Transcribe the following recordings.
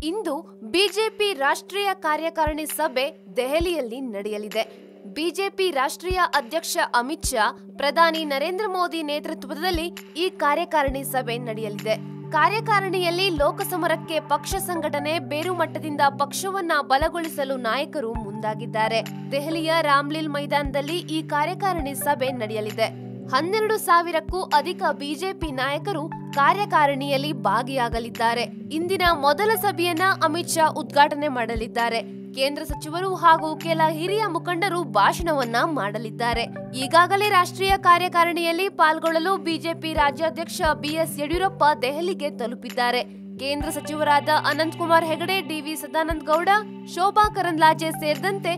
ಇಂದು BJP ರಾಷ್ಟ್ರೀಯ ಕಾರ್ಯಕಾರಿಣಿ ಸಭೆ ದೆಹಲಿಯಲ್ಲಿ ನಡೆಯಲಿದೆ. ಬಿಜೆಪಿ ರಾಷ್ಟ್ರೀಯ ಅಧ್ಯಕ್ಷ ಅಮಿತ್ ಶಾ, ಪ್ರಧಾನಿ ನರೇಂದ್ರ ಮೋದಿ ನೇತೃತ್ವದಲ್ಲಿ ಈ ಕಾರ್ಯಕಾರಿಣಿ ಸಭೆ ನಡೆಯಲಿದೆ. ಕಾರ್ಯಕಾರಿಣಿಯಲ್ಲಿ ಲೋಕಸಮರಕ್ಕೆ ಪಕ್ಷ ಸಂಘಟನೆ, ಬೇರು ಮಟ್ಟದಿಂದ ಪಕ್ಷವನ್ನ ಬಲಗೊಳಿಸಲು ನಾಯಕರು ಮುಂದಾಗಿದ್ದಾರೆ. ದೆಹಲಿಯ ರಾಮ್ಲೀಲ್ ಮೈದಾನದಲ್ಲಿ ಈ ಕಾರ್ಯಕಾರಿಣಿ ಸಭೆ ನಡೆಯಲಿದೆ. 12,000ಕ್ಕೂ ಅಧಿಕ ಬಿಜೆಪಿ ನಾಯಕರು ಕಾರ್ಯಕಾರಿಣಿಯಲ್ಲಿ ಭಾಗಿಯಾಗಲಿದ್ದಾರೆ. ಇಂದಿನ ಮೊದಲ ಸಭೆಯನ್ನ ಅಮಿತ್ ಶಾ ಉದ್ಘಾಟನೆ ಮಾಡಲಿದ್ದಾರೆ. ಕೇಂದ್ರ ಸಚಿವರು ಹಾಗೂ ಕೆಲ ಹಿರಿಯ ಮುಖಂಡರು ಭಾಷಣವನ್ನ ಮಾಡಲಿದ್ದಾರೆ. ಈಗಾಗಲೇ ರಾಷ್ಟ್ರೀಯ ಕಾರ್ಯಕಾರಿಣಿಯಲ್ಲಿ ಪಾಲ್ಗೊಳ್ಳಲು ಬಿಜೆಪಿ ರಾಜ್ಯಾಧ್ಯಕ್ಷ ಬಿಎಸ್ ಯಡಿಯೂರಪ್ಪ ದೆಹಲಿಗೆ ತಲುಪಿದ್ದಾರೆ. ಕೇಂದ್ರ ಸಚಿವರಾದ ಅನಂತ್ ಕುಮಾರ್ ಹೆಗಡೆ, ಡಿವಿ ಸದಾನಂದ ಗೌಡ, ಶೋಭಾ ಕರಂದ್ಲಾಜೆ ಸೇರಿದಂತೆ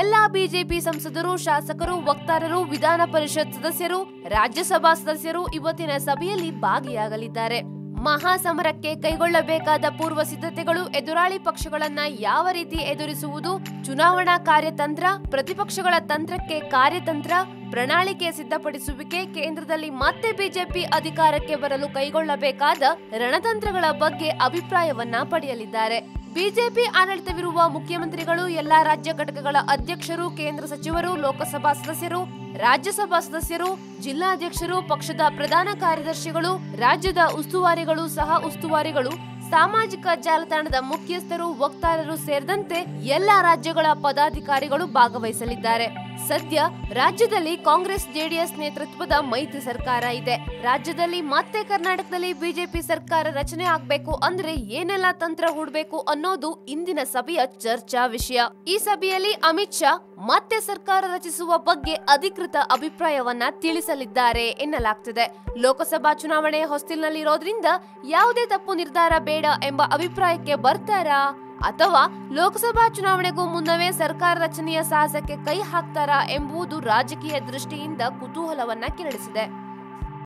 ಎಲ್ಲಾ ಬಿಜೆಪಿ ಸಂಸದರು, ಶಾಸಕರು, ವಕ್ತಾರರು, ವಿಧಾನ ಪರಿಷತ್ ಸದಸ್ಯರು, ರಾಜ್ಯಸಭಾ ಸದಸ್ಯರು ಇವತ್ತಿನ ಸಭೆಯಲ್ಲಿ ಭಾಗಿಯಾಗಲಿದ್ದಾರೆ. ಮಹಾಸಮರಕ್ಕೆ ಕೈಗೊಳ್ಳಬೇಕಾದ ಪೂರ್ವ ಸಿದ್ಧತೆಗಳು, ಎದುರಾಳಿ ಪಕ್ಷಗಳನ್ನ ಯಾವ ರೀತಿ ಎದುರಿಸುವುದು, ಚುನಾವಣಾ ಕಾರ್ಯತಂತ್ರ, ಪ್ರತಿಪಕ್ಷಗಳ ತಂತ್ರಕ್ಕೆ ಕಾರ್ಯತಂತ್ರ, ಪ್ರಣಾಳಿಕೆ ಸಿದ್ಧಪಡಿಸುವಿಕೆ, ಕೇಂದ್ರದಲ್ಲಿ ಮತ್ತೆ ಬಿಜೆಪಿ ಅಧಿಕಾರಕ್ಕೆ ಬರಲು ಕೈಗೊಳ್ಳಬೇಕಾದ ರಣತಂತ್ರಗಳ ಬಗ್ಗೆ ಅಭಿಪ್ರಾಯವನ್ನ ಪಡೆಯಲಿದ್ದಾರೆ. ಬಿಜೆಪಿ ಆಡಳಿತವಿರುವ ಮುಖ್ಯಮಂತ್ರಿಗಳು, ಎಲ್ಲಾ ರಾಜ್ಯ ಘಟಕಗಳ ಅಧ್ಯಕ್ಷರು, ಕೇಂದ್ರ ಸಚಿವರು, ಲೋಕಸಭಾ ಸದಸ್ಯರು, ರಾಜ್ಯಸಭಾ ಸದಸ್ಯರು, ಜಿಲ್ಲಾಧ್ಯಕ್ಷರು, ಪಕ್ಷದ ಪ್ರಧಾನ ಕಾರ್ಯದರ್ಶಿಗಳು, ರಾಜ್ಯದ ಉಸ್ತುವಾರಿಗಳು, ಸಹ ಉಸ್ತುವಾರಿಗಳು, ಸಾಮಾಜಿಕ ಜಾಲತಾಣದ ಮುಖ್ಯಸ್ಥರು, ವಕ್ತಾರರು ಸೇರಿದಂತೆ ಎಲ್ಲಾ ರಾಜ್ಯಗಳ ಪದಾಧಿಕಾರಿಗಳು ಭಾಗವಹಿಸಲಿದ್ದಾರೆ. ಸದ್ಯ ರಾಜ್ಯದಲ್ಲಿ ಕಾಂಗ್ರೆಸ್ ಜೆಡಿಎಸ್ ನೇತೃತ್ವದ ಮೈತ್ರಿ ಸರ್ಕಾರ ಇದೆ. ರಾಜ್ಯದಲ್ಲಿ ಮತ್ತೆ ಕರ್ನಾಟಕದಲ್ಲಿ ಬಿಜೆಪಿ ಸರ್ಕಾರ ರಚನೆ ಆಗ್ಬೇಕು ಅಂದ್ರೆ ಏನೆಲ್ಲ ತಂತ್ರ ಹೂಡಬೇಕು ಅನ್ನೋದು ಇಂದಿನ ಸಭೆಯ ಚರ್ಚಾ ವಿಷಯ. ಈ ಸಭೆಯಲ್ಲಿ ಅಮಿತ್ ಶಾ ಮತ್ತೆ ಸರ್ಕಾರ ರಚಿಸುವ ಬಗ್ಗೆ ಅಧಿಕೃತ ಅಭಿಪ್ರಾಯವನ್ನ ತಿಳಿಸಲಿದ್ದಾರೆ ಎನ್ನಲಾಗ್ತಿದೆ. ಲೋಕಸಭಾ ಚುನಾವಣೆ ಹೊಸ್ತಿಲಿನಲ್ಲಿರೋದ್ರಿಂದ ಯಾವುದೇ ತಪ್ಪು ನಿರ್ಧಾರ ಬೇಡ ಎಂಬ ಅಭಿಪ್ರಾಯಕ್ಕೆ ಬರ್ತಾರಾ, ಅಥವಾ ಲೋಕಸಭಾ ಚುನಾವಣೆಗೂ ಮುನ್ನವೇ ಸರ್ಕಾರ ರಚನೆಯ ಸಾಹಸಕ್ಕೆ ಕೈ ಹಾಕ್ತಾರಾ ಎಂಬುದು ರಾಜಕೀಯ ದೃಷ್ಟಿಯಿಂದ ಕುತೂಹಲವನ್ನ ಕೆರಳಿಸಿದೆ.